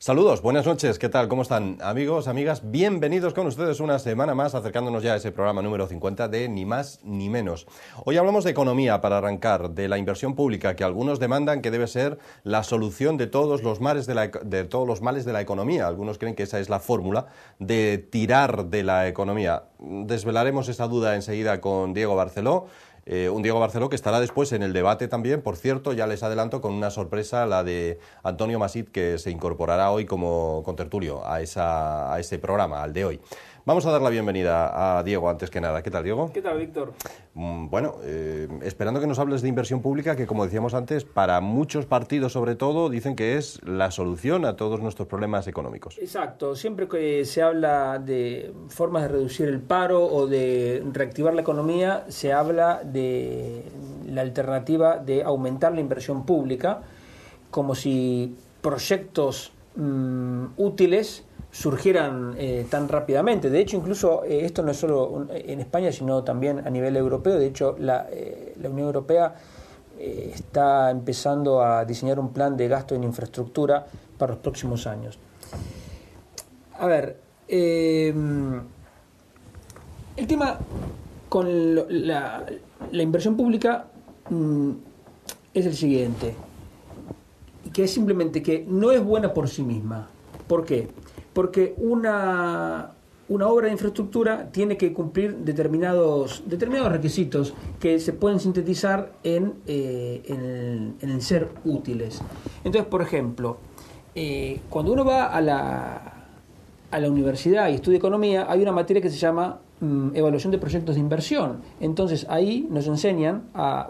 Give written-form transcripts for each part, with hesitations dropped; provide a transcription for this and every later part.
Saludos, buenas noches, ¿qué tal? ¿Cómo están? Amigos, amigas, bienvenidos con ustedes una semana más, acercándonos ya a ese programa número 50 de Ni Más Ni Menos. Hoy hablamos de economía para arrancar, de la inversión pública, que algunos demandan que debe ser la solución de todos los males de la economía. Algunos creen que esa es la fórmula de tirar de la economía. Desvelaremos esa duda enseguida con Diego Barceló. Un Diego Barceló que estará después en el debate también, por cierto, ya les adelanto con una sorpresa, la de Antonio Masip, que se incorporará hoy como contertulio a ese programa, al de hoy. Vamos a dar la bienvenida a Diego antes que nada. ¿Qué tal, Diego? ¿Qué tal, Víctor? Bueno, esperando que nos hables de inversión pública, que como decíamos antes, para muchos partidos sobre todo, dicen que es la solución a todos nuestros problemas económicos. Exacto, siempre que se habla de formas de reducir el paro o de reactivar la economía, se habla de la alternativa de aumentar la inversión pública, como si proyectos útiles surgieran tan rápidamente. De hecho, incluso esto no es solo en España, sino también a nivel europeo. De hecho, la Unión Europea está empezando a diseñar un plan de gasto en infraestructura para los próximos años. A ver, el tema con la inversión pública es el siguiente, que es simplemente que no es buena por sí misma. ¿Por qué? Porque una obra de infraestructura tiene que cumplir determinados requisitos que se pueden sintetizar en el ser útiles. Entonces, por ejemplo, cuando uno va a la universidad y estudia economía, hay una materia que se llama evaluación de proyectos de inversión. Entonces ahí nos enseñan a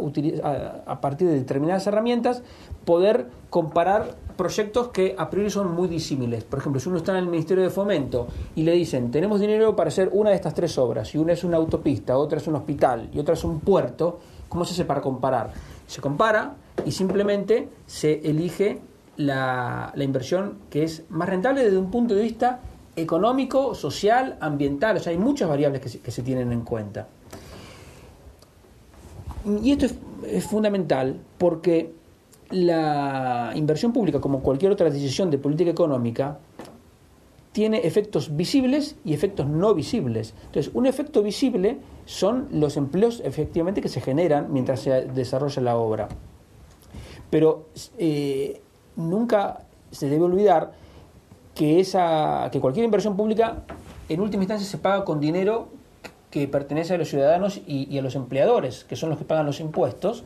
partir de determinadas herramientas poder comparar proyectos que a priori son muy disímiles. Por ejemplo, si uno está en el Ministerio de Fomento y le dicen tenemos dinero para hacer una de estas tres obras, y una es una autopista, otra es un hospital y otra es un puerto, ¿cómo se hace para comparar? Se compara y simplemente se elige la inversión que es más rentable desde un punto de vista económico, social, ambiental. O sea, hay muchas variables que se tienen en cuenta. Y esto es fundamental porque la inversión pública, como cualquier otra decisión de política económica, tiene efectos visibles y efectos no visibles. Entonces, un efecto visible son los empleos efectivamente que se generan mientras se desarrolla la obra. Pero nunca se debe olvidar que cualquier inversión pública en última instancia se paga con dinero que pertenece a los ciudadanos y a los empleadores, que son los que pagan los impuestos,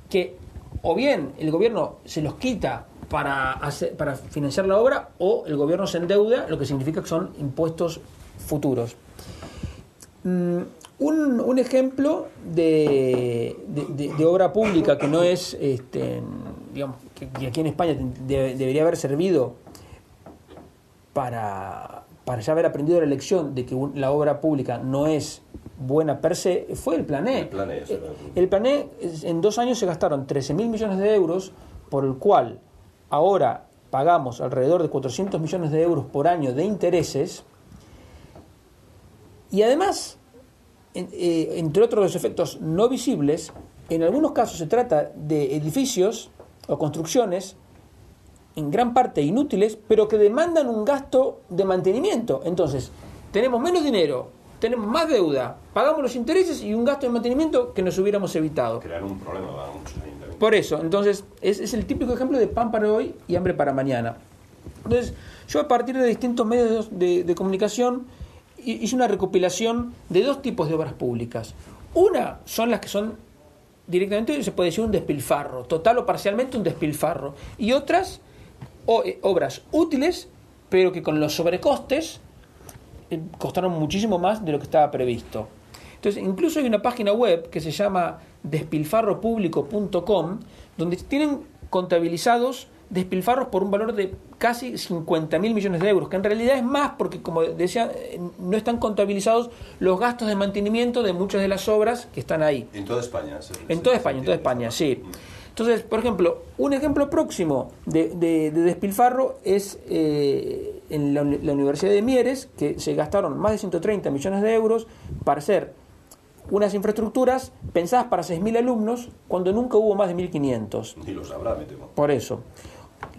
que o bien el gobierno se los quita para financiar la obra, o el gobierno se endeuda, lo que significa que son impuestos futuros. Un ejemplo de obra pública que no es, digamos, que aquí en España debería haber servido para ya haber aprendido la lección de que la obra pública no es buena per se, fue el Plan E. El Plan E, en 2 años se gastaron 13.000 millones de euros, por el cual ahora pagamos alrededor de 400 millones de euros por año de intereses, y además, entre otros efectos no visibles, en algunos casos se trata de edificios o construcciones en gran parte inútiles, pero que demandan un gasto de mantenimiento. Entonces, tenemos menos dinero, tenemos más deuda, pagamos los intereses y un gasto de mantenimiento que nos hubiéramos evitado. Crear un problema para muchos ayuntamientos. Por eso, entonces, es el típico ejemplo de pan para hoy y hambre para mañana. Entonces, yo a partir de distintos medios de comunicación hice una recopilación de 2 tipos de obras públicas. Una son las que son directamente, se puede decir, un despilfarro, total o parcialmente un despilfarro. Y otras, obras útiles, pero que con los sobrecostes costaron muchísimo más de lo que estaba previsto. Entonces, incluso hay una página web que se llama despilfarropublico.com, donde tienen contabilizados despilfarros por un valor de casi 50.000 millones de euros, que en realidad es más porque, como decía, no están contabilizados los gastos de mantenimiento de muchas de las obras que están ahí. En toda España. En toda España, sí. Entonces, por ejemplo, un ejemplo próximo de despilfarro es en la Universidad de Mieres, que se gastaron más de 130 millones de euros para hacer unas infraestructuras pensadas para 6.000 alumnos, cuando nunca hubo más de 1.500. Ni lo sabrá, me temo. Por eso.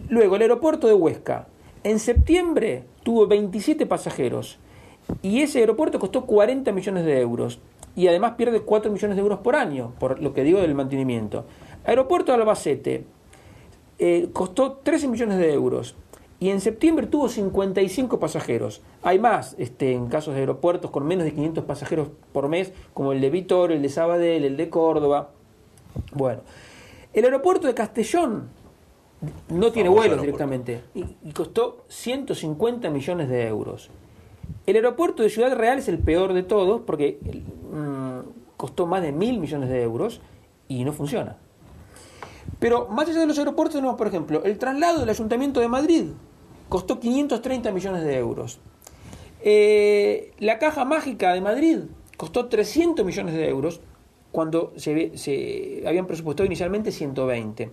Luego, el aeropuerto de Huesca. En septiembre tuvo 27 pasajeros y ese aeropuerto costó 40 millones de euros y además pierde 4 millones de euros por año, por lo que digo del mantenimiento. Aeropuerto de Albacete costó 13 millones de euros y en septiembre tuvo 55 pasajeros. Hay más en casos de aeropuertos con menos de 500 pasajeros por mes, como el de Vittorio, el de Sabadell, el de Córdoba. Bueno, el aeropuerto de Castellón no tiene vuelos directamente y costó 150 millones de euros. El aeropuerto de Ciudad Real es el peor de todos porque costó más de 1.000 millones de euros y no funciona. Pero más allá de los aeropuertos tenemos, por ejemplo, el traslado del Ayuntamiento de Madrid costó 530 millones de euros. La Caja Mágica de Madrid costó 300 millones de euros cuando se habían presupuestado inicialmente 120.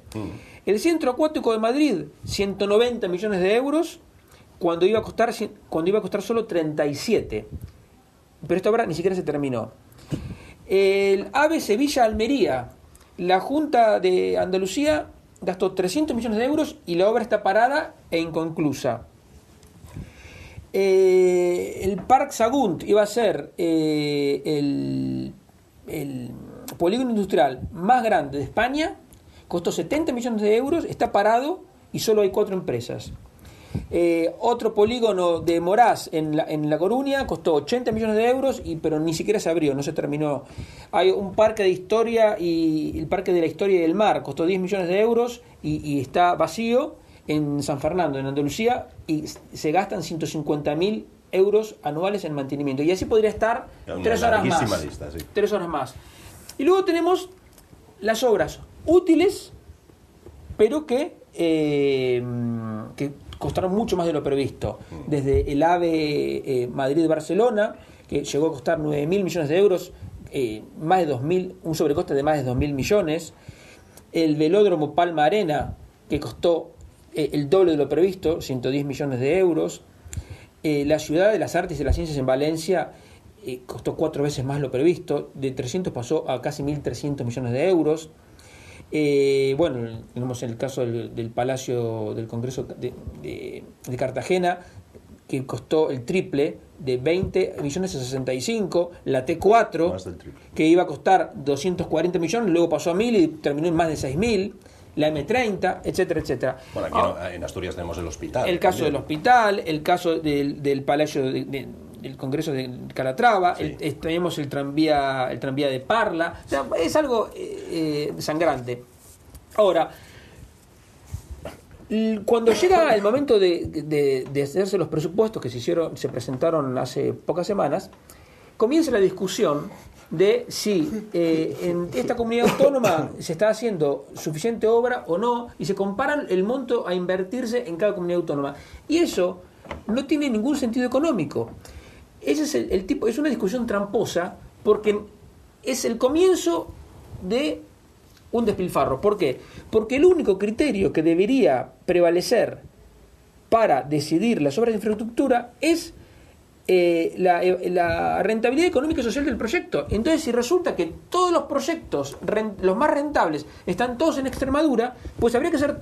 El Centro Acuático de Madrid, 190 millones de euros, cuando iba a costar solo 37. Pero esta obra ni siquiera se terminó. El AVE Sevilla-Almería, la Junta de Andalucía gastó 300 millones de euros y la obra está parada e inconclusa. El Parc Sagunt iba a ser el polígono industrial más grande de España, costó 70 millones de euros, está parado y solo hay 4 empresas. Otro polígono de Morás en La Coruña costó 80 millones de euros, pero ni siquiera se abrió, no se terminó. Hay un parque de historia y el Parque de la Historia y del Mar costó 10 millones de euros y está vacío en San Fernando, en Andalucía, y se gastan 150.000 euros anuales en mantenimiento. Y así podría estar 3 horas más. Lista, sí. 3 horas más. Y luego tenemos las obras útiles, pero que costaron mucho más de lo previsto. Desde el AVE Madrid-Barcelona, que llegó a costar 9.000 millones de euros, más de 2.000, un sobrecoste de más de 2.000 millones. El velódromo Palma Arena, que costó el doble de lo previsto, 110 millones de euros. La Ciudad de las Artes y de las Ciencias en Valencia costó 4 veces más lo previsto, de 300 pasó a casi 1.300 millones de euros. Bueno, tenemos el caso del Palacio del Congreso de Cartagena, que costó el triple, de 20 millones a 65, la T4, que iba a costar 240 millones, luego pasó a 1.000 y terminó en más de 6.000, la M30, etcétera, etcétera. Bueno, aquí en Asturias tenemos el hospital. El caso del hospital, el caso del Palacio del Congreso de Calatrava, sí. Tenemos el tranvía de Parla, o sea, es algo sangrante. Ahora, cuando llega el momento de hacerse los presupuestos que se presentaron hace pocas semanas, comienza la discusión de si en esta comunidad autónoma se está haciendo suficiente obra o no, y se comparan el monto a invertirse en cada comunidad autónoma. Y eso no tiene ningún sentido económico. Ese es es una discusión tramposa, porque es el comienzo de un despilfarro. ¿Por qué? Porque el único criterio que debería prevalecer para decidir las obras de infraestructura es la rentabilidad económica y social del proyecto. Entonces, si resulta que todos los proyectos, los más rentables, están todos en Extremadura, pues habría que hacer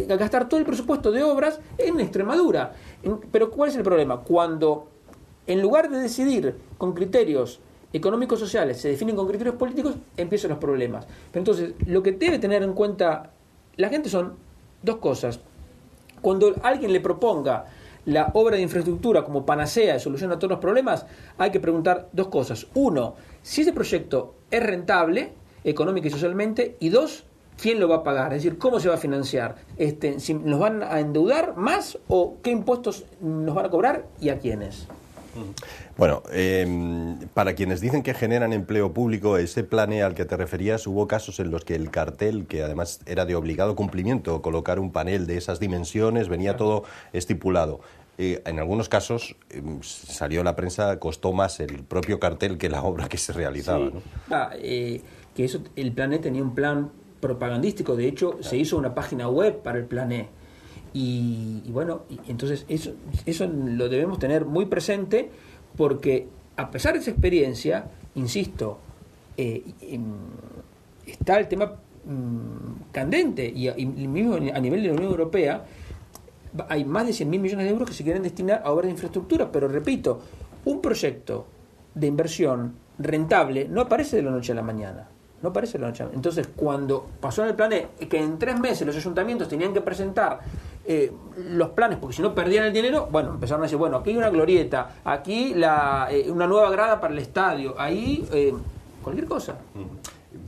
gastar todo el presupuesto de obras en Extremadura. Pero ¿cuál es el problema? Cuando, en lugar de decidir con criterios económicos sociales, se definen con criterios políticos, empiezan los problemas. Pero entonces, lo que debe tener en cuenta la gente son 2 cosas. Cuando alguien le proponga la obra de infraestructura como panacea y solución a todos los problemas, hay que preguntar 2 cosas. 1, si ese proyecto es rentable, económica y socialmente, y 2, ¿quién lo va a pagar? Es decir, ¿cómo se va a financiar? Si ¿nos van a endeudar más o qué impuestos nos van a cobrar y a quiénes? Bueno, para quienes dicen que generan empleo público, ese plan al que te referías, hubo casos en los que el cartel, que además era de obligado cumplimiento, colocar un panel de esas dimensiones, venía todo estipulado. En algunos casos salió a la prensa, costó más el propio cartel que la obra que se realizaba. Sí. ¿No? Que eso, el Plan E tenía un plan propagandístico, de hecho se hizo una página web para el Plan E. Y bueno, entonces eso lo debemos tener muy presente, porque a pesar de esa experiencia, insisto, está el tema candente, y mismo a nivel de la Unión Europea hay más de 100.000 millones de euros que se quieren destinar a obras de infraestructura, pero repito, un proyecto de inversión rentable no aparece de la noche a la mañana. No aparece de la noche a la mañana. Entonces, cuando pasó en el plan E, que en 3 meses los ayuntamientos tenían que presentar los planes, porque si no perdían el dinero, bueno, empezaron a decir, bueno, aquí hay una glorieta, aquí una nueva grada para el estadio, ahí cualquier cosa.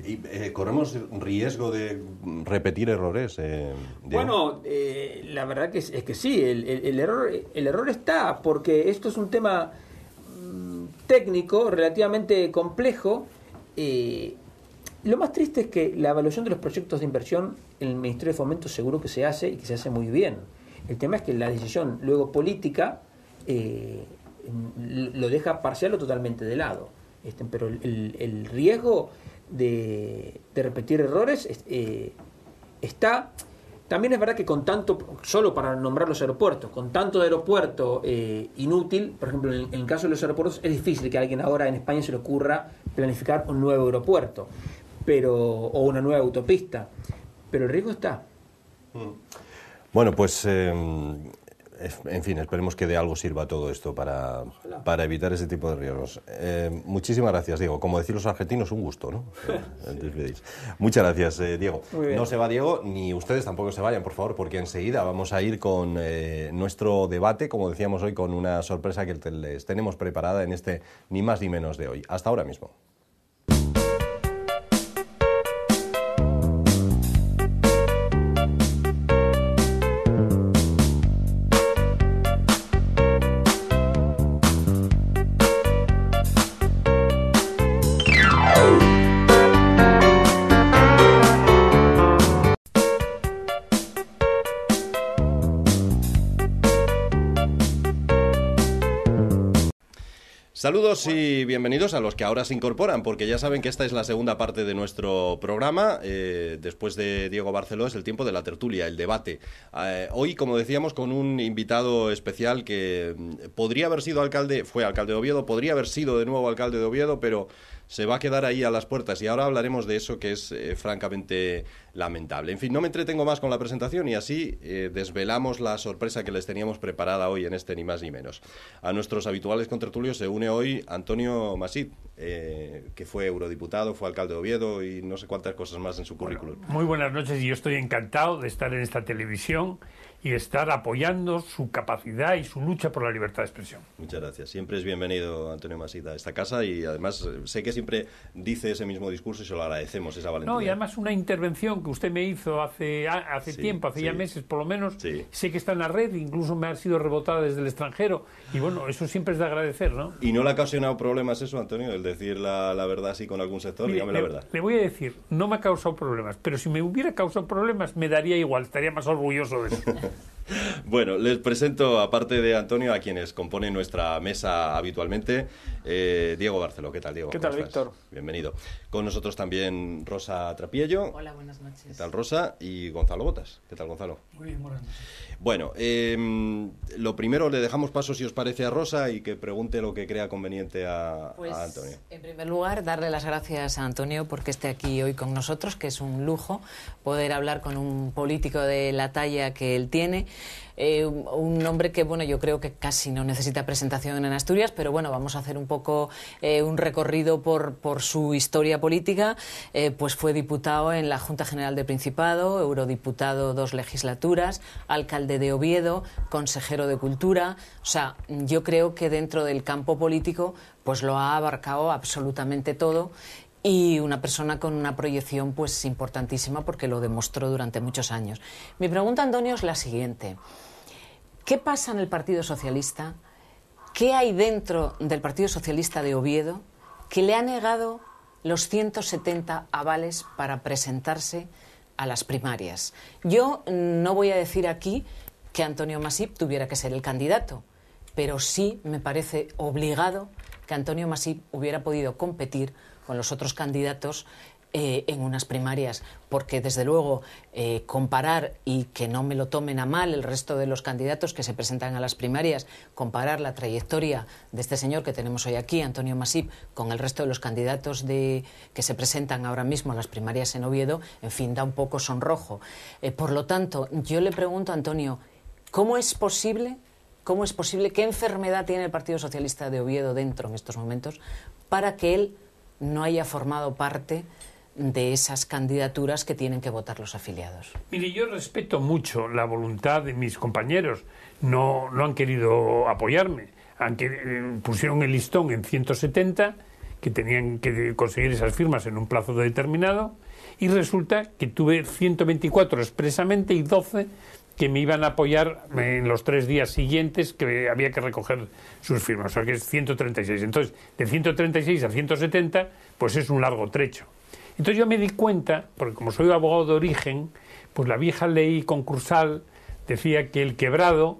¿Y corremos riesgo de repetir errores? Bueno, la verdad que es que sí, el error está, porque esto es un tema técnico relativamente complejo. Lo más triste es que la evaluación de los proyectos de inversión en el Ministerio de Fomento seguro que se hace y que se hace muy bien. El tema es que la decisión luego política lo deja parcial o totalmente de lado. Pero el riesgo de repetir errores está. También es verdad que con tanto, solo para nombrar los aeropuertos, con tanto aeropuerto inútil, por ejemplo, en el caso de los aeropuertos, es difícil que a alguien ahora en España se le ocurra planificar un nuevo aeropuerto, o una nueva autopista, pero el riesgo está. Bueno, pues en fin, esperemos que de algo sirva todo esto para evitar ese tipo de riesgos. Muchísimas gracias, Diego. Como decir los argentinos, un gusto, ¿no? Sí. Muchas gracias, Diego. No se va Diego, ni ustedes tampoco se vayan, por favor, porque enseguida vamos a ir con nuestro debate, como decíamos hoy, con una sorpresa que les tenemos preparada en este Ni Más Ni Menos de hoy. Hasta ahora mismo. Saludos y bienvenidos a los que ahora se incorporan, porque ya saben que esta es la segunda parte de nuestro programa. Después de Diego Barceló es el tiempo de la tertulia, el debate. Hoy, como decíamos, con un invitado especial que podría haber sido fue alcalde de Oviedo, podría haber sido de nuevo alcalde de Oviedo, pero se va a quedar ahí a las puertas y ahora hablaremos de eso que es francamente lamentable. En fin, no me entretengo más con la presentación y así desvelamos la sorpresa que les teníamos preparada hoy en este Ni Más Ni Menos. A nuestros habituales contertulios se une hoy Antonio Masip, que fue eurodiputado, fue alcalde de Oviedo y no sé cuántas cosas más en su currículum. Muy buenas noches y yo estoy encantado de estar en esta televisión y estar apoyando su capacidad y su lucha por la libertad de expresión. Muchas gracias. Siempre es bienvenido Antonio Masip a esta casa y además sé que siempre dice ese mismo discurso y se lo agradecemos, esa valentía. No, y además una intervención que usted me hizo hace tiempo, hace ya meses por lo menos, sé que está en la red, incluso me ha sido rebotada desde el extranjero y bueno, eso siempre es de agradecer, ¿no? ¿Y no le ha ocasionado problemas eso, Antonio, el decir la verdad así con algún sector? Mire, dígame la verdad. Le voy a decir, no me ha causado problemas, pero si me hubiera causado problemas me daría igual, estaría más orgulloso de eso. Bueno, les presento, aparte de Antonio, a quienes componen nuestra mesa habitualmente. Diego Barceló, ¿qué tal, Diego? ¿Qué tal, Víctor? Bienvenido. Con nosotros también Rosa Trapiello. Hola, buenas noches. ¿Qué tal, Rosa? Y Gonzalo Botas. ¿Qué tal, Gonzalo? Muy bien, buenas noches. Bueno, lo primero, le dejamos paso, si os parece, a Rosa y que pregunte lo que crea conveniente a Antonio. En primer lugar, darle las gracias a Antonio porque esté aquí hoy con nosotros, que es un lujo poder hablar con un político de la talla que él tiene. Un hombre que, bueno, yo creo que casi no necesita presentación en Asturias, pero bueno, vamos a hacer un poco un recorrido por su historia política. Pues fue diputado en la Junta General del Principado, eurodiputado 2 legislaturas, alcalde de Oviedo, consejero de Cultura. O sea, yo creo que dentro del campo político pues lo ha abarcado absolutamente todo. Y una persona con una proyección pues importantísima porque lo demostró durante muchos años. Mi pregunta, Antonio, es la siguiente. ¿Qué pasa en el Partido Socialista? ¿Qué hay dentro del Partido Socialista de Oviedo que le ha negado los 170 avales para presentarse a las primarias? Yo no voy a decir aquí que Antonio Masip tuviera que ser el candidato, pero sí me parece obligado que Antonio Masip hubiera podido competir con los otros candidatos en unas primarias, porque desde luego comparar, y que no me lo tomen a mal el resto de los candidatos que se presentan a las primarias, comparar la trayectoria de este señor que tenemos hoy aquí, Antonio Masip, con el resto de los candidatos que se presentan ahora mismo a las primarias en Oviedo, en fin, da un poco sonrojo. Por lo tanto, yo le pregunto a Antonio, ¿cómo es posible, qué enfermedad tiene el Partido Socialista de Oviedo dentro en estos momentos para que él no haya formado parte de esas candidaturas que tienen que votar los afiliados? Mire, yo respeto mucho la voluntad de mis compañeros. No han querido apoyarme. Pusieron el listón en 170, que tenían que conseguir esas firmas en un plazo determinado, y resulta que tuve 124 expresamente y 12 que me iban a apoyar en los 3 días siguientes que había que recoger sus firmas, o sea que es 136. Entonces, de 136 a 170, pues es un largo trecho. Entonces yo me di cuenta, porque como soy abogado de origen, pues la vieja ley concursal decía que el quebrado,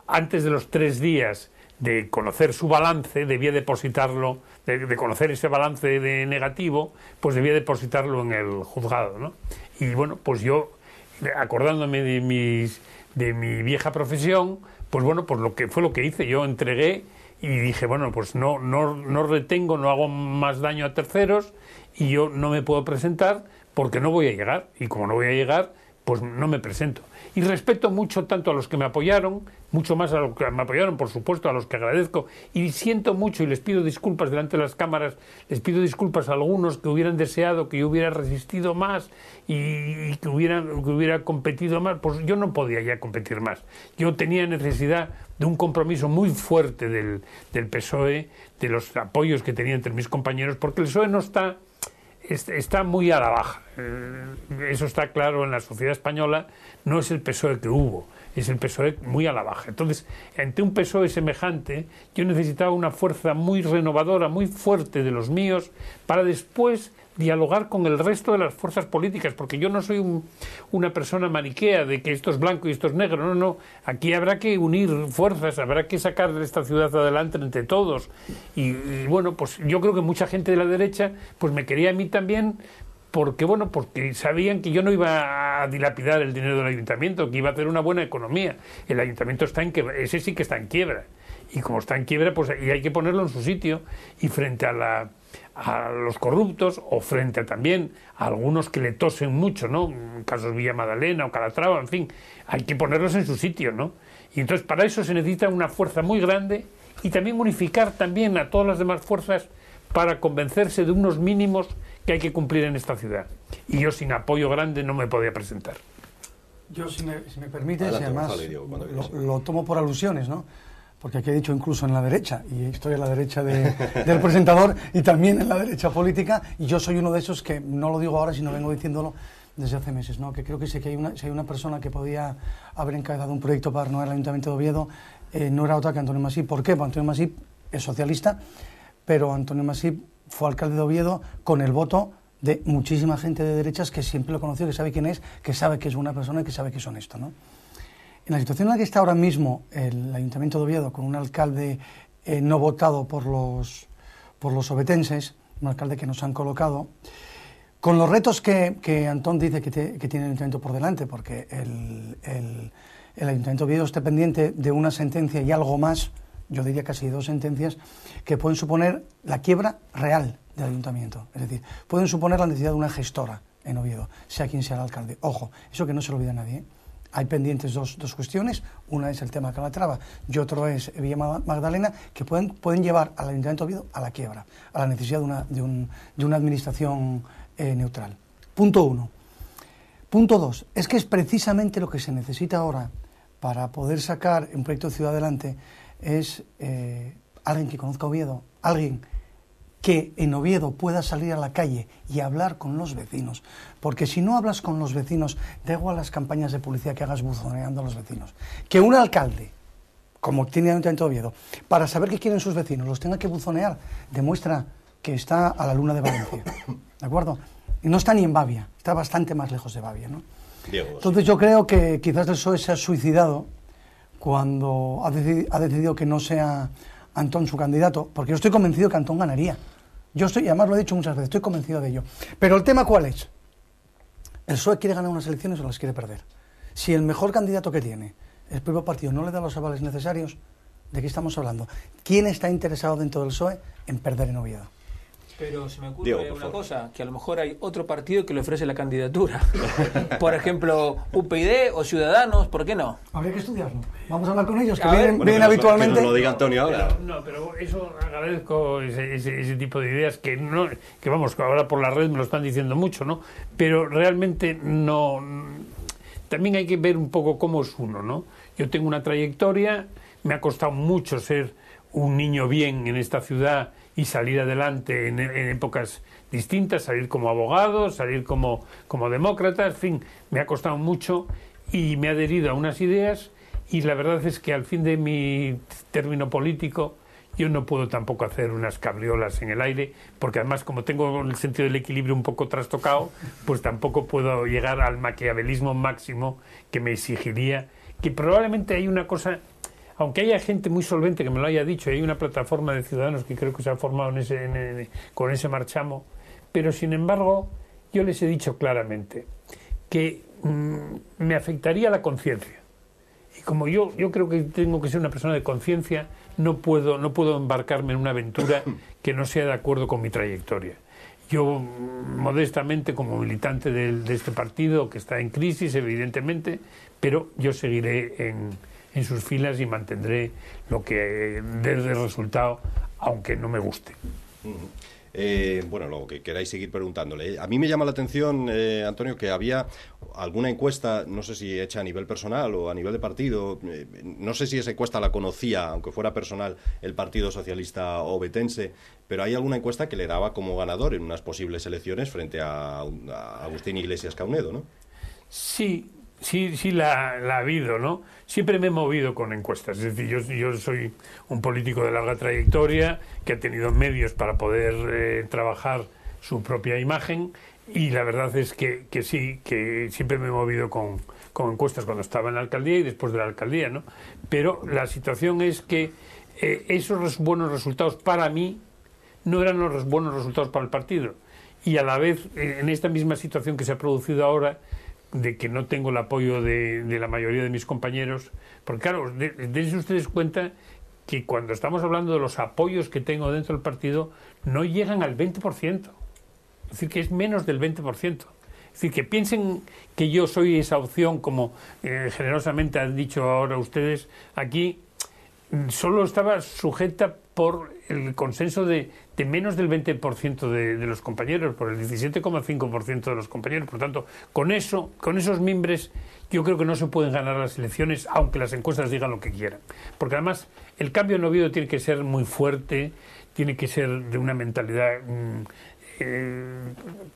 antes de los 3 días de conocer su balance, debía depositarlo, de conocer ese balance de negativo, pues debía depositarlo en el juzgado, ¿no? Y bueno, pues yo, acordándome de mi vieja profesión, pues bueno, pues lo que hice, yo entregué y dije, bueno, pues no retengo, no hago más daño a terceros, y yo no me puedo presentar porque no voy a llegar, y como no voy a llegar, pues no me presento. Y respeto mucho tanto a los que me apoyaron, mucho más a los que me apoyaron, por supuesto, a los que agradezco, y siento mucho y les pido disculpas delante de las cámaras, les pido disculpas a algunos que hubieran deseado que yo hubiera resistido más y que hubiera competido más. Pues yo no podía ya competir más. Yo tenía necesidad de un compromiso muy fuerte del PSOE, de los apoyos que tenía entre mis compañeros, porque el PSOE está muy a la baja. Eso está claro en la sociedad española. No es el PSOE que hubo, es el PSOE muy a la baja. Entonces, ante un PSOE semejante, yo necesitaba una fuerza muy renovadora, muy fuerte de los míos, para después dialogar con el resto de las fuerzas políticas, porque yo no soy una persona maniquea de que esto es blanco y esto es negro, no. Aquí habrá que unir fuerzas, habrá que sacar esta ciudad adelante entre todos, y bueno, pues yo creo que mucha gente de la derecha pues me quería a mí también, porque sabían que yo no iba a dilapidar el dinero del ayuntamiento, que iba a hacer una buena economía. El ayuntamiento ese sí que está en quiebra, y como está en quiebra, pues y hay que ponerlo en su sitio, y frente a los corruptos, o frente también a algunos que le tosen mucho, ¿no? Casos Villa Madalena o Calatrava, en fin, hay que ponerlos en su sitio, ¿no? Y entonces para eso se necesita una fuerza muy grande, y también unificar también a todas las demás fuerzas para convencerse de unos mínimos que hay que cumplir en esta ciudad. Y yo sin apoyo grande no me podía presentar. Yo, si me permites, y además lo tomo por alusiones, ¿no? Porque aquí he dicho incluso en la derecha, y estoy en la derecha del presentador y también en la derecha política, y yo soy uno de esos que no lo digo ahora, sino vengo diciéndolo desde hace meses, ¿no? Que creo que si hay una persona que podía haber encabezado un proyecto para renovar el Ayuntamiento de Oviedo, no era otra que Antonio Masip. ¿Por qué? Pues Antonio Masip es socialista, pero Antonio Masip fue alcalde de Oviedo con el voto de muchísima gente de derechas que siempre lo conoció, que sabe quién es, que sabe que es buena persona y que sabe que es honesto, ¿no? En la situación en la que está ahora mismo el Ayuntamiento de Oviedo, con un alcalde no votado por los ovetenses, un alcalde que nos han colocado, con los retos que Antón dice que tiene el Ayuntamiento por delante, porque el Ayuntamiento de Oviedo está pendiente de una sentencia y algo más, yo diría casi 2 sentencias, que pueden suponer la quiebra real del Ayuntamiento. Es decir, pueden suponer la necesidad de una gestora en Oviedo, sea quien sea el alcalde. Ojo, eso que no se lo olvida a nadie, ¿eh? Hay pendientes dos cuestiones, una es el tema de Calatrava y otro es Villa Magdalena, que pueden llevar al Ayuntamiento de Oviedo a la quiebra, a la necesidad de una administración neutral. Punto 1. Punto 2, es que es precisamente lo que se necesita ahora para poder sacar un proyecto de ciudad adelante, es alguien que conozca Oviedo, alguien que en Oviedo pueda salir a la calle y hablar con los vecinos, porque si no hablas con los vecinos, da igual las campañas de publicidad que hagas buzoneando a los vecinos. Que un alcalde, como tiene el Ayuntamiento de Oviedo, para saber qué quieren sus vecinos, los tenga que buzonear, demuestra que está a la luna de Valencia, ¿de acuerdo? Y no está ni en Bavia, está bastante más lejos de Bavia, ¿no? Diego, entonces yo creo que quizás el PSOE se ha suicidado cuando ha decidido que no sea Antón su candidato, porque yo estoy convencido que Antón ganaría. Yo estoy, y además lo he dicho muchas veces, estoy convencido de ello. Pero el tema, ¿cuál es? El PSOE quiere ganar unas elecciones o las quiere perder. Si el mejor candidato que tiene, el propio partido, no le da los avales necesarios, ¿de qué estamos hablando? ¿Quién está interesado dentro del PSOE en perder en Oviedo? Pero se me ocurre una cosa, que a lo mejor hay otro partido que le ofrece la candidatura. Por ejemplo, UPyD o Ciudadanos, ¿por qué no? Habría que estudiarlo. Vamos a hablar con ellos, que vienen habitualmente. Que nos lo diga Antonio ahora. Pero eso agradezco ese tipo de ideas que vamos, ahora por la red me lo están diciendo mucho, ¿no? Pero realmente no. También hay que ver un poco cómo es uno, ¿no? Yo tengo una trayectoria, me ha costado mucho ser un niño bien en esta ciudad y salir adelante en épocas distintas, salir como abogado, salir como demócrata, en fin, me ha costado mucho y me he adherido a unas ideas y la verdad es que al fin de mi término político yo no puedo tampoco hacer unas cabriolas en el aire, porque además como tengo el sentido del equilibrio un poco trastocado, pues tampoco puedo llegar al maquiavelismo máximo que me exigiría, que probablemente hay una cosa. Aunque haya gente muy solvente que me lo haya dicho, y hay una plataforma de ciudadanos que creo que se ha formado con ese marchamo, pero sin embargo yo les he dicho claramente que me afectaría la conciencia. Y como yo creo que tengo que ser una persona de conciencia, no puedo embarcarme en una aventura que no sea de acuerdo con mi trayectoria. Yo, modestamente, como militante de este partido, que está en crisis, evidentemente, pero yo seguiré en sus filas y mantendré lo que dé de resultado, aunque no me guste. Bueno, lo que queráis seguir preguntándole. A mí me llama la atención, Antonio, que había alguna encuesta, no sé si hecha a nivel personal o a nivel de partido, no sé si esa encuesta la conocía, aunque fuera personal, el Partido Socialista Ovetense, pero hay alguna encuesta que le daba como ganador en unas posibles elecciones frente a Agustín Iglesias Caunedo, ¿no? Sí, la ha habido, ¿no? Siempre me he movido con encuestas, es decir, yo soy un político de larga trayectoria que ha tenido medios para poder trabajar su propia imagen y la verdad es que sí, que siempre me he movido con encuestas cuando estaba en la alcaldía y después de la alcaldía, ¿no? Pero la situación es que esos buenos resultados para mí no eran los buenos resultados para el partido y a la vez en esta misma situación que se ha producido ahora de que no tengo el apoyo de la mayoría de mis compañeros, porque claro, dense ustedes cuenta que cuando estamos hablando de los apoyos que tengo dentro del partido, no llegan al 20%, es decir, que es menos del 20%. Es decir, que piensen que yo soy esa opción, como generosamente han dicho ahora ustedes aquí, solo estaba sujeta por el consenso de menos del 20% de los compañeros, por el 17,5% de los compañeros. Por tanto, con esos mimbres, yo creo que no se pueden ganar las elecciones, aunque las encuestas digan lo que quieran. Porque además, el cambio en Oviedo tiene que ser muy fuerte, tiene que ser de una mentalidad...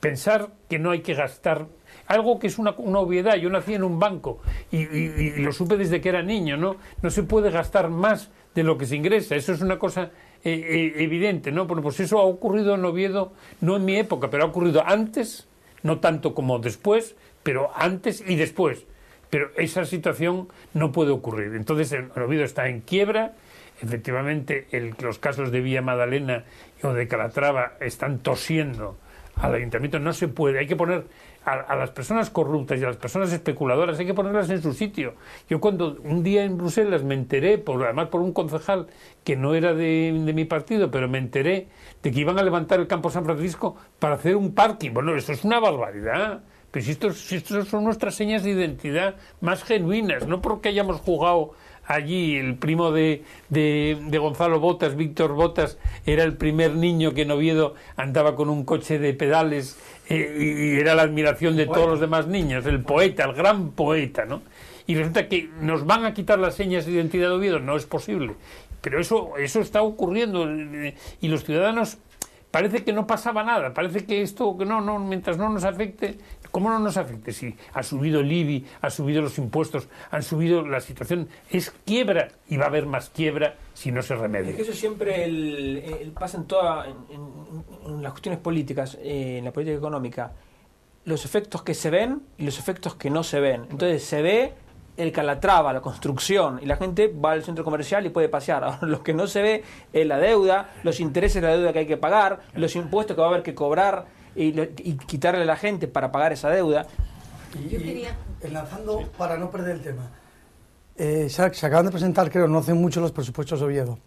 pensar que no hay que gastar... Algo que es una obviedad. Yo nací en un banco y lo supe desde que era niño, ¿no? No se puede gastar más de lo que se ingresa. Eso es una cosa evidente, ¿no? Bueno, pues eso ha ocurrido en Oviedo, no en mi época, pero ha ocurrido antes, no tanto como después, pero antes y después. Pero esa situación no puede ocurrir. Entonces, Oviedo está en quiebra. Efectivamente, los casos de Villa Madalena o de Calatrava están tosiendo al ayuntamiento. No se puede. Hay que poner a las personas corruptas y a las personas especuladoras, hay que ponerlas en su sitio. Yo cuando un día en Bruselas me enteré, además por un concejal que no era de mi partido, pero me enteré de que iban a levantar el Campo San Francisco para hacer un parking. Bueno, eso es una barbaridad. Pero si estos son nuestras señas de identidad más genuinas, no porque hayamos jugado allí. El primo de Gonzalo Botas, Víctor Botas, era el primer niño que en Oviedo andaba con un coche de pedales y era la admiración de todos los demás niños, el poeta, el gran poeta, ¿no? Y resulta que nos van a quitar las señas de identidad de Oviedo, no es posible. Pero eso está ocurriendo y los ciudadanos parece que no pasaba nada, parece que esto, que no, mientras no nos afecte. ¿Cómo no nos afecte? Si ha subido el IBI, ha subido los impuestos, han subido la situación, es quiebra y va a haber más quiebra si no se remedia. Es que eso siempre pasa en las cuestiones políticas, en la política económica, los efectos que se ven y los efectos que no se ven. Entonces se ve el Calatrava, la construcción, y la gente va al centro comercial y puede pasear. Ahora, lo que no se ve es la deuda, los intereses de la deuda que hay que pagar, los impuestos que va a haber que cobrar y quitarle a la gente para pagar esa deuda. Y enlazando, para no perder el tema, se acaban de presentar, creo, no hace mucho, los presupuestos de Oviedo.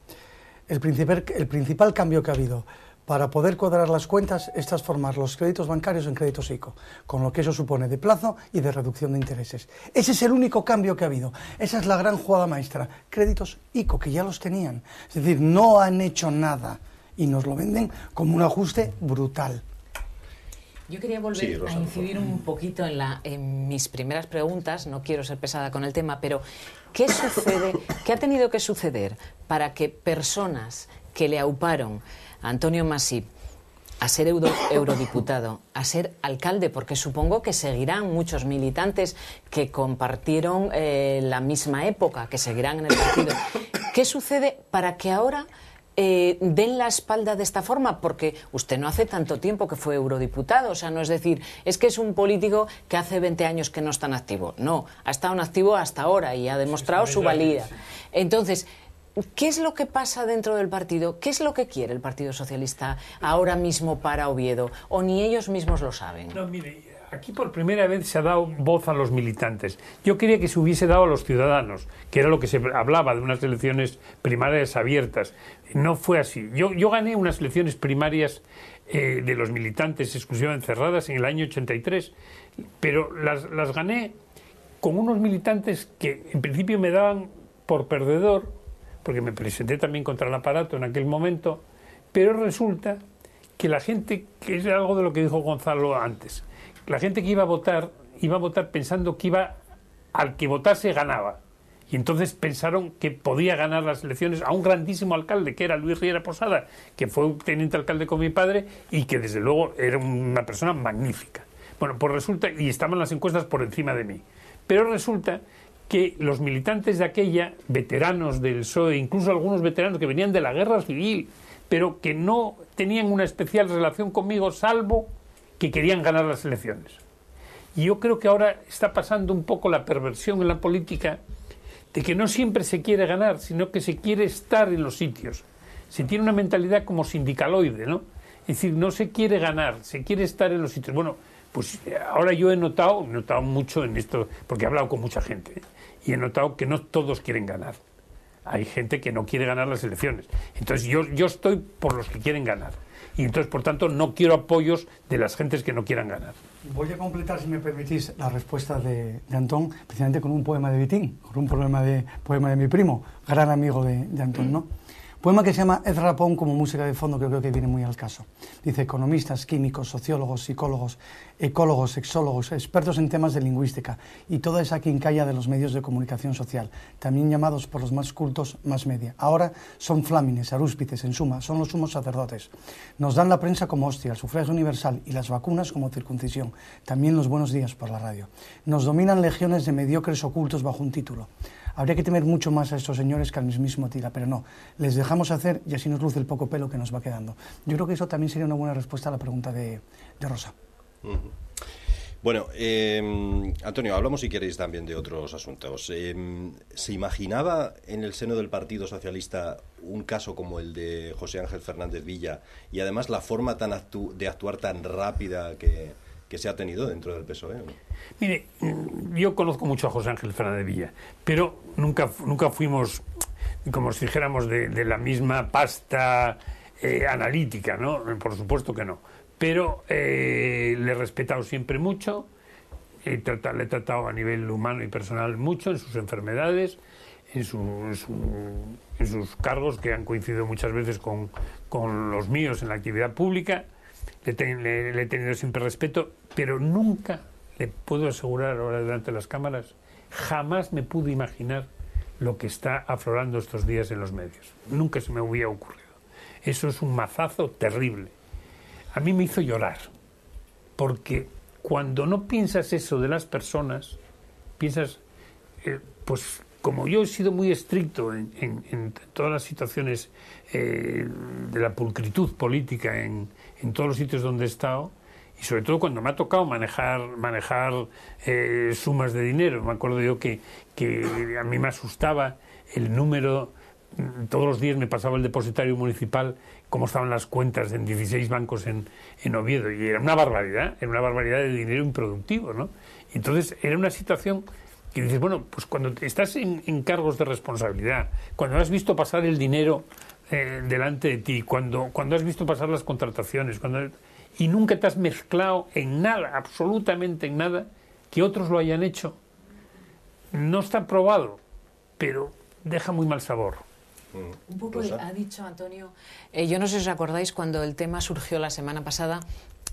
El principal cambio que ha habido para poder cuadrar las cuentas es transformar los créditos bancarios en créditos ICO, con lo que eso supone de plazo y de reducción de intereses. Ese es el único cambio que ha habido. Esa es la gran jugada maestra. Créditos ICO, que ya los tenían. Es decir, no han hecho nada y nos lo venden como un ajuste brutal. Yo quería volver a incidir un poquito en mis primeras preguntas, no quiero ser pesada con el tema, pero ¿qué sucede, qué ha tenido que suceder para que personas que le auparon a Antonio Masip a ser eurodiputado, a ser alcalde, porque supongo que seguirán muchos militantes que compartieron la misma época, que seguirán en el partido, ¿qué sucede para que ahora den la espalda de esta forma? Porque usted no hace tanto tiempo que fue eurodiputado, o sea, no es decir, es que es un político que hace 20 años que no está en activo. No, ha estado en activo hasta ahora y ha demostrado su valía. Entonces, ¿qué es lo que pasa dentro del partido? ¿Qué es lo que quiere el Partido Socialista ahora mismo para Oviedo? ¿O ni ellos mismos lo saben? No, mire, aquí por primera vez se ha dado voz a los militantes. Yo quería que se hubiese dado a los ciudadanos, que era lo que se hablaba de unas elecciones primarias abiertas. No fue así. Yo gané unas elecciones primarias de los militantes exclusivamente cerradas en el año 83, pero las gané con unos militantes que en principio me daban por perdedor, porque me presenté también contra el aparato en aquel momento, pero resulta que la gente, que es algo de lo que dijo Gonzalo antes, la gente que iba a votar pensando que al que votase ganaba. Y entonces pensaron que podía ganar las elecciones a un grandísimo alcalde, que era Luis Riera Posada, que fue un teniente alcalde con mi padre y que desde luego era una persona magnífica. Bueno, pues resulta, y estaban las encuestas por encima de mí, pero resulta que los militantes de aquella, veteranos del PSOE, incluso algunos veteranos que venían de la guerra civil, pero que no tenían una especial relación conmigo, salvo que querían ganar las elecciones. Y yo creo que ahora está pasando un poco la perversión en la política de que no siempre se quiere ganar, sino que se quiere estar en los sitios. Se tiene una mentalidad como sindicaloide, ¿no? Es decir, no se quiere ganar, se quiere estar en los sitios. Bueno, pues ahora yo he notado mucho en esto, porque he hablado con mucha gente, ¿eh? Y he notado que no todos quieren ganar. Hay gente que no quiere ganar las elecciones. Entonces yo estoy por los que quieren ganar. Y entonces, por tanto, no quiero apoyos de las gentes que no quieran ganar. Voy a completar, si me permitís, la respuesta de Antón, precisamente con un poema de Vitín, con un poema de mi primo, gran amigo de Antón, ¿no? Poema que se llama Ed Rapón, como música de fondo, que creo que viene muy al caso. Dice: economistas, químicos, sociólogos, psicólogos, ecólogos, sexólogos, expertos en temas de lingüística y toda esa quincalla de los medios de comunicación social, también llamados por los más cultos más media. Ahora son flámines, arúspices, en suma, son los sumos sacerdotes. Nos dan la prensa como hostia, el sufragio universal y las vacunas como circuncisión. También los buenos días por la radio. Nos dominan legiones de mediocres ocultos bajo un título. Habría que temer mucho más a estos señores que al mismísimo Tira, pero no, les dejamos hacer y así nos luce el poco pelo que nos va quedando. Yo creo que eso también sería una buena respuesta a la pregunta de Rosa. Bueno, Antonio, hablamos si queréis también de otros asuntos. ¿Se imaginaba en el seno del Partido Socialista un caso como el de José Ángel Fernández Villa y además la forma de actuar tan rápida que se ha tenido dentro del PSOE? ¿No? Mire, yo conozco mucho a José Ángel Fernández Villa, pero nunca fuimos, como si dijéramos, de la misma pasta analítica, ¿no? Por supuesto que no. Pero le he respetado siempre mucho, le he tratado a nivel humano y personal mucho en sus enfermedades, en sus cargos que han coincidido muchas veces con los míos en la actividad pública. Le he tenido siempre respeto, pero nunca, le puedo asegurar ahora delante de las cámaras, jamás me pude imaginar lo que está aflorando estos días en los medios. Nunca se me hubiera ocurrido. Eso es un mazazo terrible. A mí me hizo llorar, porque cuando no piensas eso de las personas, piensas, pues como yo he sido muy estricto en todas las situaciones de la pulcritud política, en todos los sitios donde he estado, y sobre todo cuando me ha tocado manejar sumas de dinero. Me acuerdo yo que a mí me asustaba el número. Todos los días me pasaba el depositario municipal cómo estaban las cuentas en 16 bancos en Oviedo, y era una barbaridad de dinero improductivo, ¿no? Entonces era una situación que dices, bueno, pues cuando estás en cargos de responsabilidad, cuando has visto pasar el dinero delante de ti, cuando has visto pasar las contrataciones, y nunca te has mezclado en nada, absolutamente en nada, que otros lo hayan hecho, no está probado, pero deja muy mal sabor. Un poco ha dicho Antonio, yo no sé si os acordáis cuando el tema surgió la semana pasada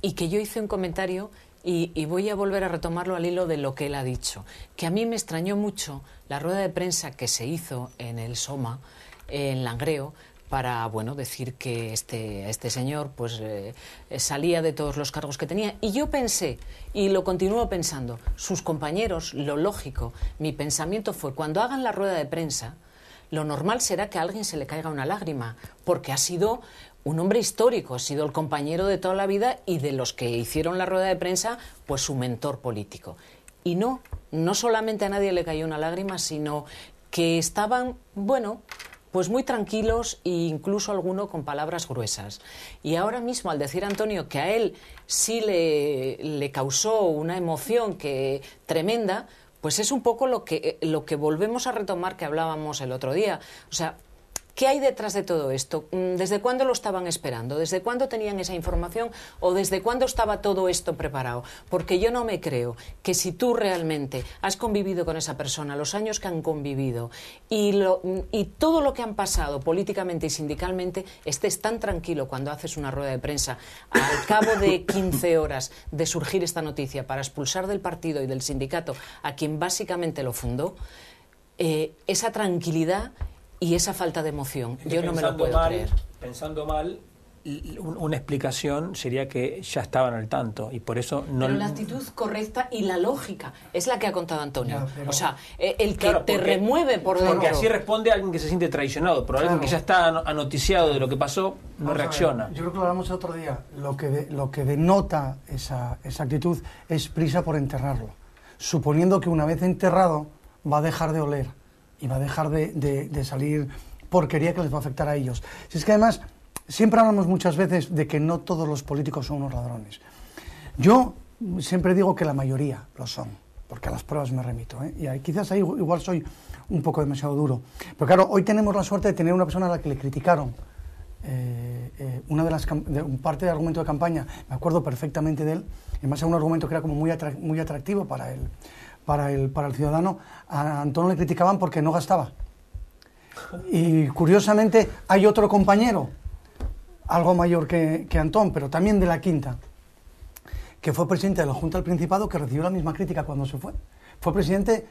y que yo hice un comentario y voy a volver a retomarlo al hilo de lo que él ha dicho, que a mí me extrañó mucho la rueda de prensa que se hizo en el SOMA, en Langreo, para decir que este señor pues salía de todos los cargos que tenía. Y yo pensé, y lo continúo pensando, sus compañeros, lo lógico, mi pensamiento fue, cuando hagan la rueda de prensa, lo normal será que a alguien se le caiga una lágrima, porque ha sido un hombre histórico, ha sido el compañero de toda la vida y de los que hicieron la rueda de prensa, pues su mentor político. Y no solamente a nadie le cayó una lágrima, sino que estaban, pues muy tranquilos e incluso alguno con palabras gruesas. Y ahora mismo, al decir Antonio que a él sí le causó una emoción tremenda, pues es un poco lo que volvemos a retomar que hablábamos el otro día. O sea, ¿qué hay detrás de todo esto? ¿Desde cuándo lo estaban esperando? ¿Desde cuándo tenían esa información? ¿O desde cuándo estaba todo esto preparado? Porque yo no me creo que si tú realmente has convivido con esa persona, los años que han convivido y todo lo que han pasado políticamente y sindicalmente, estés tan tranquilo cuando haces una rueda de prensa al cabo de 15 horas de surgir esta noticia para expulsar del partido y del sindicato a quien básicamente lo fundó, esa tranquilidad y esa falta de emoción. Yo no me lo puedo creer. Pensando mal, una explicación sería que ya estaban al tanto y por eso no... Pero la actitud correcta y la lógica es la que ha contado Antonio. O sea, el que te remueve por dentro. Porque así responde a alguien que se siente traicionado, pero alguien que ya está anoticiado de lo que pasó no reacciona. Yo creo que lo hablamos el otro día. Lo que denota esa actitud es prisa por enterrarlo, suponiendo que una vez enterrado va a dejar de oler y va a dejar de salir porquería que les va a afectar a ellos. Si es que además, siempre hablamos muchas veces de que no todos los políticos son unos ladrones. Yo siempre digo que la mayoría lo son, porque a las pruebas me remito, y quizás ahí igual soy un poco demasiado duro. Pero claro, hoy tenemos la suerte de tener una persona a la que le criticaron un parte del argumento de campaña, me acuerdo perfectamente de él, además era un argumento que era como muy atractivo para el ciudadano. A Antón le criticaban porque no gastaba. Y curiosamente hay otro compañero, algo mayor que Antón, pero también de la Quinta, que fue presidente de la Junta del Principado, que recibió la misma crítica cuando se fue. Fue presidente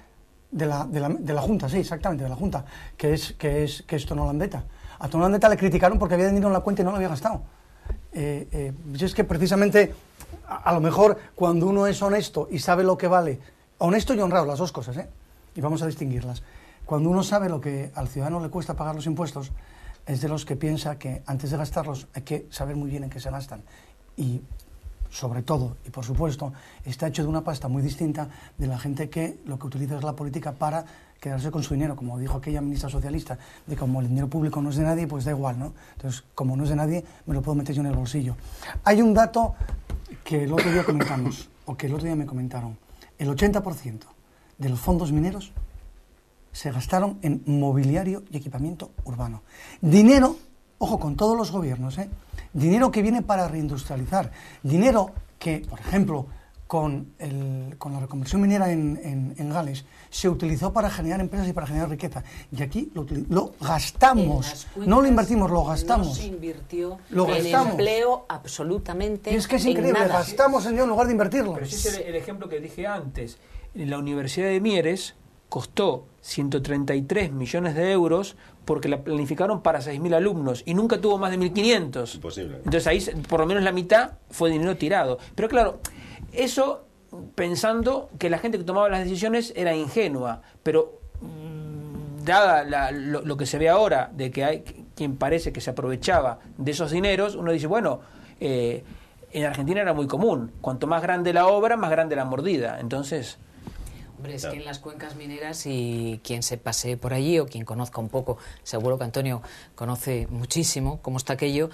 de la Junta, sí, exactamente, de la Junta, que es Tonolandeta. A Tonolandeta le criticaron porque había dinero en la cuenta y no lo había gastado. Es que precisamente, a lo mejor, cuando uno es honesto y sabe lo que vale, honesto y honrado, las dos cosas, y vamos a distinguirlas. Cuando uno sabe lo que al ciudadano le cuesta pagar los impuestos, es de los que piensa que antes de gastarlos hay que saber muy bien en qué se gastan. Y sobre todo, y por supuesto, está hecho de una pasta muy distinta de la gente que lo que utiliza es la política para quedarse con su dinero, como dijo aquella ministra socialista, de como el dinero público no es de nadie, pues da igual, ¿no? Entonces, como no es de nadie, me lo puedo meter yo en el bolsillo. Hay un dato que el otro día comentamos, o que el otro día me comentaron. El 80% de los fondos mineros se gastaron en mobiliario y equipamiento urbano. Dinero, ojo, con todos los gobiernos, dinero que viene para reindustrializar, dinero que, por ejemplo, con la reconversión minera en Gales, se utilizó para generar empresas y para generar riqueza. Y aquí lo gastamos, no lo invertimos, lo gastamos. No se invirtió en empleo absolutamente. Y es que es increíble, gastamos en lugar de invertirlo. Pero ese es el ejemplo que dije antes. En la Universidad de Mieres costó 133 millones de euros porque la planificaron para 6.000 alumnos y nunca tuvo más de 1.500. Imposible. Entonces ahí por lo menos la mitad fue dinero tirado. Pero claro, eso pensando que la gente que tomaba las decisiones era ingenua, pero dada lo que se ve ahora, de que hay quien parece que se aprovechaba de esos dineros, uno dice, bueno, en Argentina era muy común. Cuanto más grande la obra, más grande la mordida. Entonces... Hombre, es que en las cuencas mineras, y quien se pase por allí o quien conozca un poco, seguro que Antonio conoce muchísimo cómo está aquello,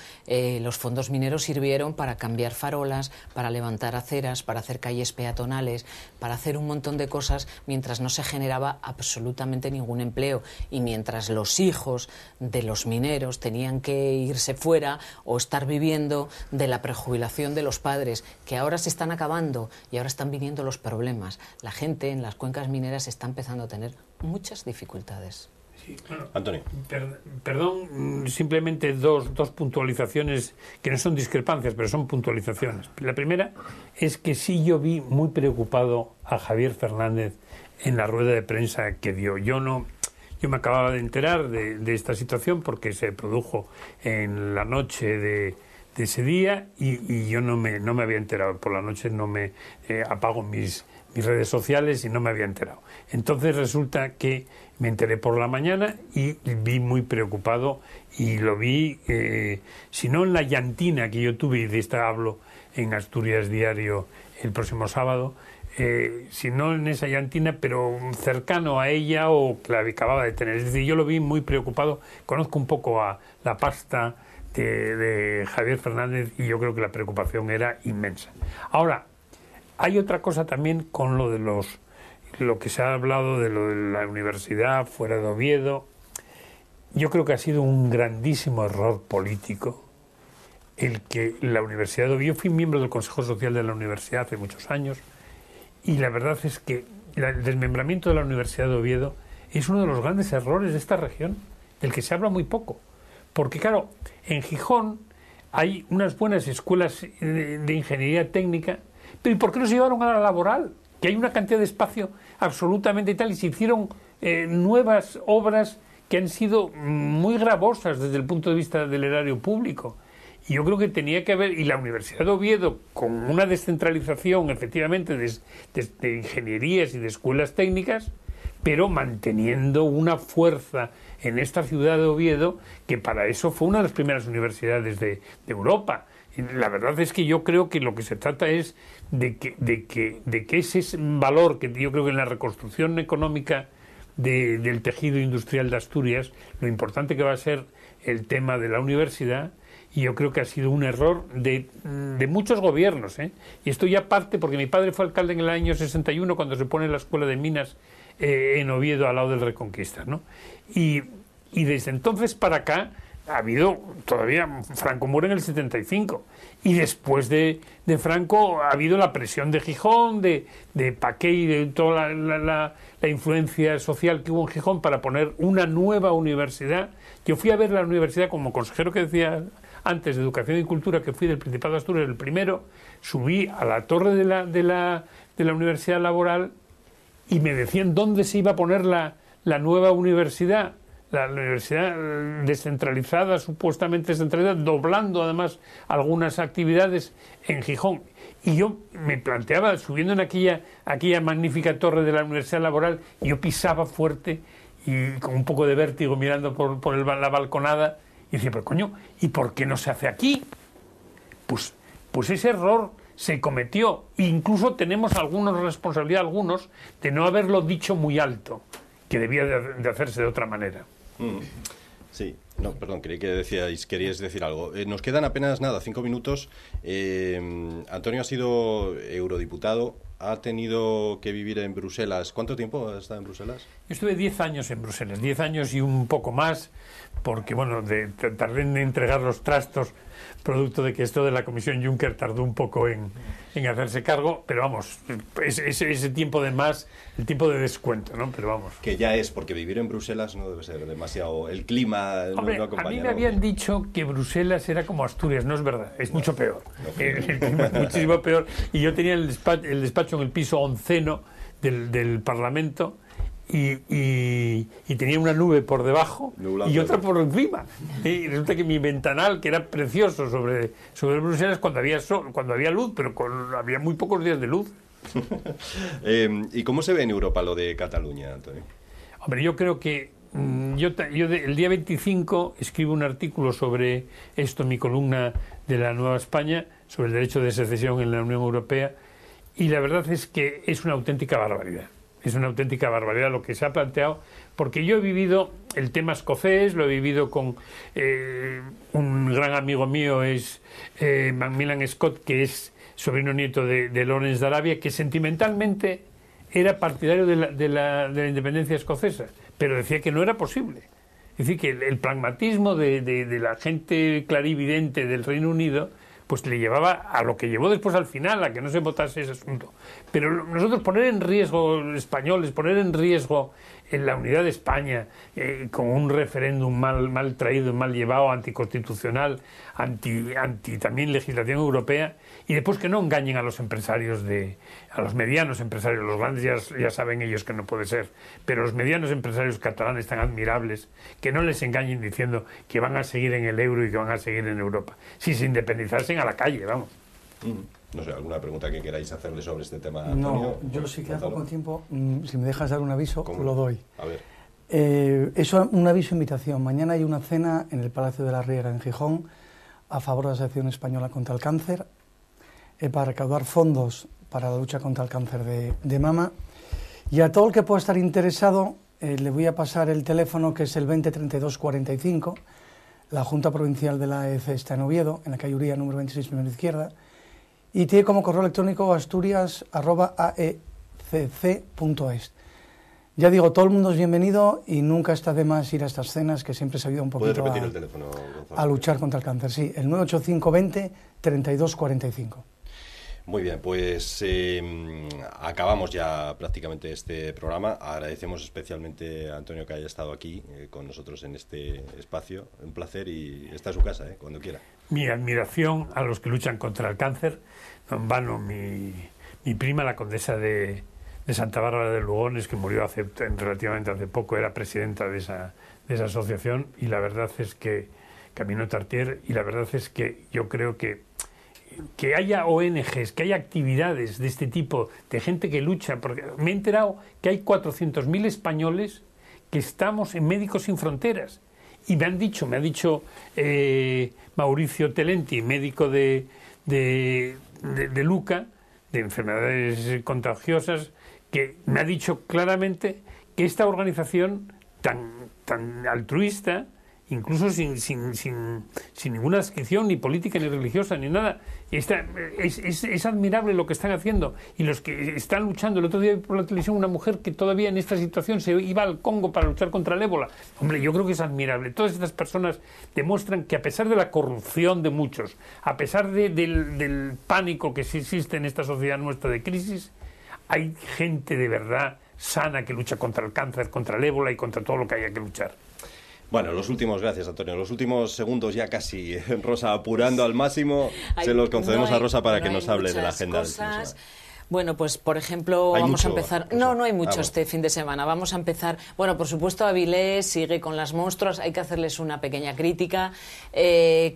los fondos mineros sirvieron para cambiar farolas, para levantar aceras, para hacer calles peatonales, para hacer un montón de cosas mientras no se generaba absolutamente ningún empleo y mientras los hijos de los mineros tenían que irse fuera o estar viviendo de la prejubilación de los padres, que ahora se están acabando y ahora están viniendo los problemas. La gente en las cuencas mineras está empezando a tener muchas dificultades. Sí, claro. Antonio. Perdón, simplemente dos puntualizaciones que no son discrepancias, pero son puntualizaciones. La primera es que sí yo vi muy preocupado a Javier Fernández en la rueda de prensa que dio. Yo me acababa de enterar de esta situación porque se produjo en la noche de ese día y yo no me había enterado. Por la noche no me apago mis redes sociales y no me había enterado. Entonces resulta que me enteré por la mañana y vi muy preocupado y lo vi, si no en la llantina que yo tuve, y de esta hablo en Asturias Diario el próximo sábado, si no en esa llantina, pero cercano a ella o que la acababa de tener. Es decir, yo lo vi muy preocupado. Conozco un poco a la pasta de Javier Fernández y yo creo que la preocupación era inmensa. Ahora, hay otra cosa también con lo que se ha hablado de lo de la universidad fuera de Oviedo. Yo creo que ha sido un grandísimo error político el que la Universidad de Oviedo... Yo fui miembro del Consejo Social de la Universidad hace muchos años y la verdad es que el desmembramiento de la Universidad de Oviedo es uno de los grandes errores de esta región, del que se habla muy poco. Porque claro, en Gijón hay unas buenas escuelas de ingeniería técnica, pero ¿y por qué no se llevaron a la laboral? Que hay una cantidad de espacio absolutamente tal, y se hicieron nuevas obras que han sido muy gravosas desde el punto de vista del erario público. Y yo creo que tenía que haber, y la Universidad de Oviedo, con una descentralización efectivamente de ingenierías y de escuelas técnicas, pero manteniendo una fuerza en esta ciudad de Oviedo, que para eso fue una de las primeras universidades de Europa. La verdad es que yo creo que lo que se trata es de que ese valor que yo creo que en la reconstrucción económica del tejido industrial de Asturias, lo importante que va a ser el tema de la universidad, y yo creo que ha sido un error de muchos gobiernos, ¿eh? Y esto ya parte porque mi padre fue alcalde en el año 61 cuando se pone la Escuela de Minas en Oviedo al lado del Reconquista, ¿no? Y desde entonces para acá ha habido todavía, Franco muere en el 75 y después de Franco ha habido la presión de Gijón, de Paqué y de toda la influencia social que hubo en Gijón para poner una nueva universidad. Yo fui a ver la universidad como consejero que decía antes de Educación y Cultura, que fui del Principado de Asturias el primero, subí a la torre de la Universidad Laboral y me decían dónde se iba a poner la nueva universidad. La universidad descentralizada, supuestamente descentralizada, doblando además algunas actividades en Gijón. Y yo me planteaba, subiendo en aquella magnífica torre de la Universidad Laboral, y yo pisaba fuerte y con un poco de vértigo mirando por la balconada, y decía, pero coño, ¿y por qué no se hace aquí? Pues ese error se cometió, e incluso tenemos responsabilidad algunos de no haberlo dicho muy alto, que debía de hacerse de otra manera. Sí, no, perdón, creí que queríais decir algo. Nos quedan apenas 5 minutos. Antonio ha sido eurodiputado, ha tenido que vivir en Bruselas. ¿Cuánto tiempo ha estado en Bruselas? Yo estuve 10 años en Bruselas, 10 años y un poco más, porque bueno, tardé en entregar los trastos, producto de que esto de la Comisión Juncker tardó un poco en hacerse cargo, pero vamos, ese tiempo de más, el tiempo de descuento, ¿no? Pero vamos. Que ya es, porque vivir en Bruselas no debe ser demasiado, el clima Hombre, no acompaña. A mí me habían dicho que Bruselas era como Asturias, no es verdad, es mucho peor. El clima es muchísimo peor, y yo tenía el despacho en el piso 11º del Parlamento, y tenía una nube por debajo y otra por encima, y resulta que mi ventanal, que era precioso sobre Bruselas, cuando había luz, pero había muy pocos días de luz. ¿Y cómo se ve en Europa lo de Cataluña, Antonio? Hombre, yo creo que yo el día 25 escribo un artículo sobre esto en mi columna de la Nueva España, sobre el derecho de secesión en la Unión Europea, y la verdad es que es una auténtica barbaridad. Es una auténtica barbaridad lo que se ha planteado, porque yo he vivido el tema escocés, lo he vivido con un gran amigo mío, es Macmillan Scott, que es sobrino nieto de Lawrence de Arabia, que sentimentalmente era partidario de la independencia escocesa, pero decía que no era posible. Es decir, que el pragmatismo de la gente clarividente del Reino Unido pues le llevaba a lo que llevó después al final, a que no se votase ese asunto. Pero nosotros poner en riesgo, españoles, poner en riesgo en la unidad de España, con un referéndum mal traído, mal llevado, anticonstitucional, anti también legislación europea, y después que no engañen a los empresarios, a los medianos empresarios, los grandes ya saben ellos que no puede ser, pero los medianos empresarios catalanes tan admirables, que no les engañen diciendo que van a seguir en el euro y que van a seguir en Europa. Si se independizasen, a la calle, vamos. No sé, ¿alguna pregunta que queráis hacerle sobre este tema, Antonio? No, yo sí queda poco tiempo. Si me dejas dar un aviso, lo doy. A ver. Es un aviso invitación. Mañana hay una cena en el Palacio de la Riera, en Gijón, a favor de la Asociación Española contra el Cáncer, para recaudar fondos para la lucha contra el cáncer de mama. Y a todo el que pueda estar interesado, le voy a pasar el teléfono, que es el 20 32 45. La Junta Provincial de la AEC está en Oviedo, en la calle Uría, número 26, primera izquierda. Y tiene como correo electrónico asturias@aecc.es. Ya digo, todo el mundo es bienvenido y nunca está de más ir a estas cenas, que siempre se ayuda un poquito ¿Puedes repetir el teléfono, Gonzalo? A luchar contra el cáncer. Sí, el 985 20 32 45. Muy bien, pues acabamos ya prácticamente este programa. Agradecemos especialmente a Antonio que haya estado aquí con nosotros en este espacio. Un placer, y está en su casa, cuando quiera. Mi admiración a los que luchan contra el cáncer. No en vano, mi prima, la condesa de Santa Bárbara de Lugones, que murió relativamente hace poco, era presidenta de esa asociación, y la verdad es que Camino Tartier, y la verdad es que yo creo que haya ONGs, que haya actividades de este tipo, de gente que lucha, porque me he enterado que hay 400.000 españoles que estamos en Médicos Sin Fronteras, y me ha dicho Mauricio Telenti, médico de Luca, de enfermedades contagiosas, que me ha dicho claramente que esta organización tan altruista, incluso sin ninguna adscripción ni política ni religiosa ni nada, es admirable lo que están haciendo, y los que están luchando. El otro día vi por la televisión una mujer que todavía en esta situación se iba al Congo para luchar contra el ébola. Hombre, yo creo que es admirable. Todas estas personas demuestran que, a pesar de la corrupción de muchos, a pesar del pánico que sí existe en esta sociedad nuestra de crisis, hay gente de verdad sana que lucha contra el cáncer, contra el ébola y contra todo lo que haya que luchar. Bueno, gracias, Antonio. Los últimos segundos ya casi, Rosa, apurando al máximo, se los concedemos a Rosa para que nos hable de la agenda del fin de semana. Bueno, pues por ejemplo, vamos a empezar... No hay mucho este fin de semana. Vamos a empezar... Bueno, por supuesto, Avilés sigue con las monstruas. Hay que hacerles una pequeña crítica.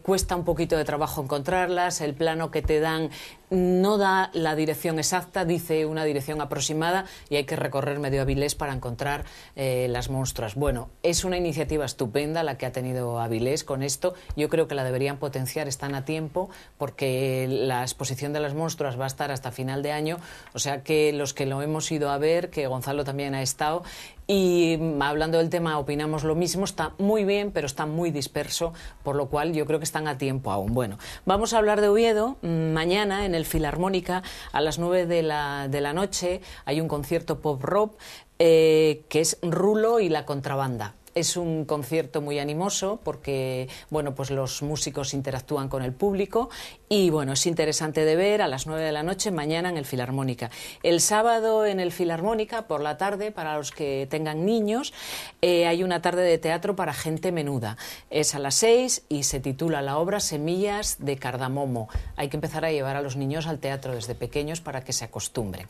Cuesta un poquito de trabajo encontrarlas. El plano que te dan no da la dirección exacta, dice una dirección aproximada, y hay que recorrer medio Avilés para encontrar las monstruas. Bueno, es una iniciativa estupenda la que ha tenido Avilés con esto. Yo creo que la deberían potenciar, están a tiempo, porque la exposición de las monstruas va a estar hasta final de año, o sea que los que lo hemos ido a ver, que Gonzalo también ha estado, y hablando del tema opinamos lo mismo, está muy bien, pero está muy disperso, por lo cual yo creo que están a tiempo aún. Bueno, vamos a hablar de Oviedo. Mañana en el Filarmónica a las 9 de la noche hay un concierto pop rock que es Rulo y la Contrabanda. Es un concierto muy animoso porque, bueno, pues los músicos interactúan con el público y, bueno, es interesante de ver a las 9 de la noche mañana en el Filarmónica. El sábado en el Filarmónica, por la tarde, para los que tengan niños, hay una tarde de teatro para gente menuda. Es a las 6 y se titula la obra Semillas de Cardamomo. Hay que empezar a llevar a los niños al teatro desde pequeños para que se acostumbren.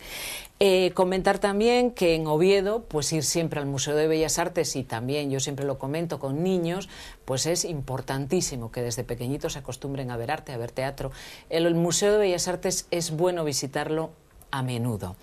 Comentar también que en Oviedo, pues ir siempre al Museo de Bellas Artes, y también yo siempre lo comento con niños, pues es importantísimo que desde pequeñitos se acostumbren a ver arte, a ver teatro. El Museo de Bellas Artes es bueno visitarlo a menudo.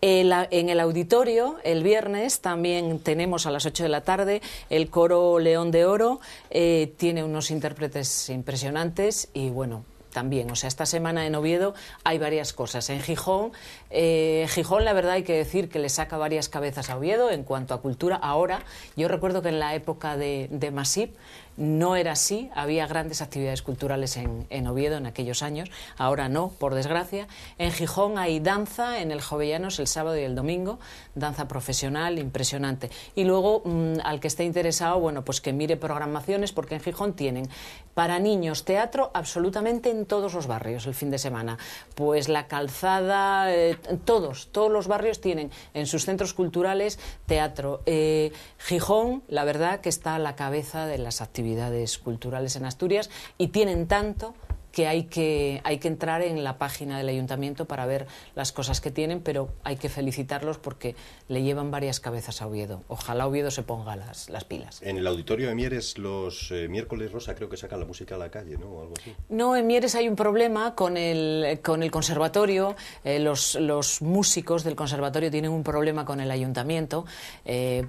En el auditorio, el viernes, también tenemos a las 8 de la tarde el coro León de Oro, tiene unos intérpretes impresionantes y bueno, también, o sea, esta semana en Oviedo hay varias cosas. En Gijón, la verdad hay que decir que le saca varias cabezas a Oviedo en cuanto a cultura. Ahora, yo recuerdo que en la época de Masip no era así, había grandes actividades culturales en Oviedo en aquellos años, ahora no, por desgracia. En Gijón hay danza en el Jovellanos el sábado y el domingo, danza profesional impresionante. Y luego, al que esté interesado, bueno, pues que mire programaciones, porque en Gijón tienen para niños teatro absolutamente en todos los barrios el fin de semana. Pues La Calzada, todos los barrios tienen en sus centros culturales teatro. Gijón, la verdad que está a la cabeza de las actividades culturales en Asturias y tienen tanto que hay que entrar en la página del ayuntamiento para ver las cosas que tienen, pero hay que felicitarlos porque le llevan varias cabezas a Oviedo. Ojalá Oviedo se ponga las pilas. En el auditorio de Mieres los miércoles, Rosa, creo que sacan la música a la calle, ¿no? O algo así. No, en Mieres hay un problema con el conservatorio. Los músicos del conservatorio tienen un problema con el ayuntamiento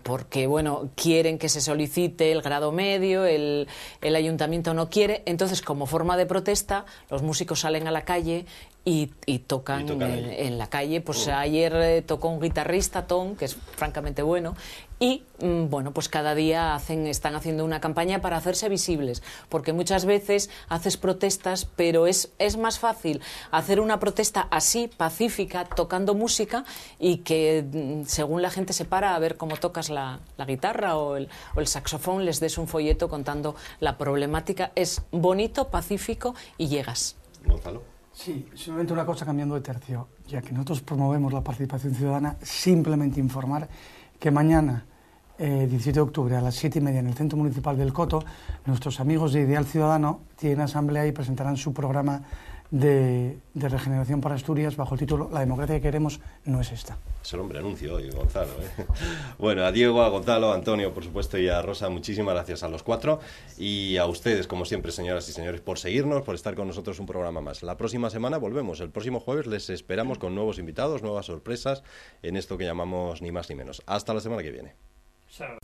porque, bueno, quieren que se solicite el grado medio, el ayuntamiento no quiere, entonces como forma de protesta los músicos salen a la calle y tocan en la calle. Pues ayer tocó un guitarrista, Tom, que es francamente bueno, y bueno, pues cada día están haciendo una campaña para hacerse visibles, porque muchas veces haces protestas, pero es más fácil hacer una protesta así, pacífica, tocando música, y que según la gente se para a ver cómo tocas la guitarra o el saxofón, les des un folleto contando la problemática. Es bonito, pacífico y llegas. Gonzalo. Sí, simplemente una cosa cambiando de tercio. Ya que nosotros promovemos la participación ciudadana, simplemente informar que mañana, 17 de octubre, a las 7:30 en el Centro Municipal del Coto, nuestros amigos de Ideal Ciudadano tienen asamblea y presentarán su programa de regeneración para Asturias bajo el título La democracia que queremos no es esta. Es el hombre anuncio hoy, Gonzalo, ¿eh? Bueno, a Diego, a Gonzalo, a Antonio, por supuesto, y a Rosa, muchísimas gracias a los cuatro. Y a ustedes, como siempre, señoras y señores, por seguirnos, por estar con nosotros un programa más. La próxima semana volvemos. El próximo jueves les esperamos con nuevos invitados, nuevas sorpresas en esto que llamamos Ni Más Ni Menos. Hasta la semana que viene. Chao.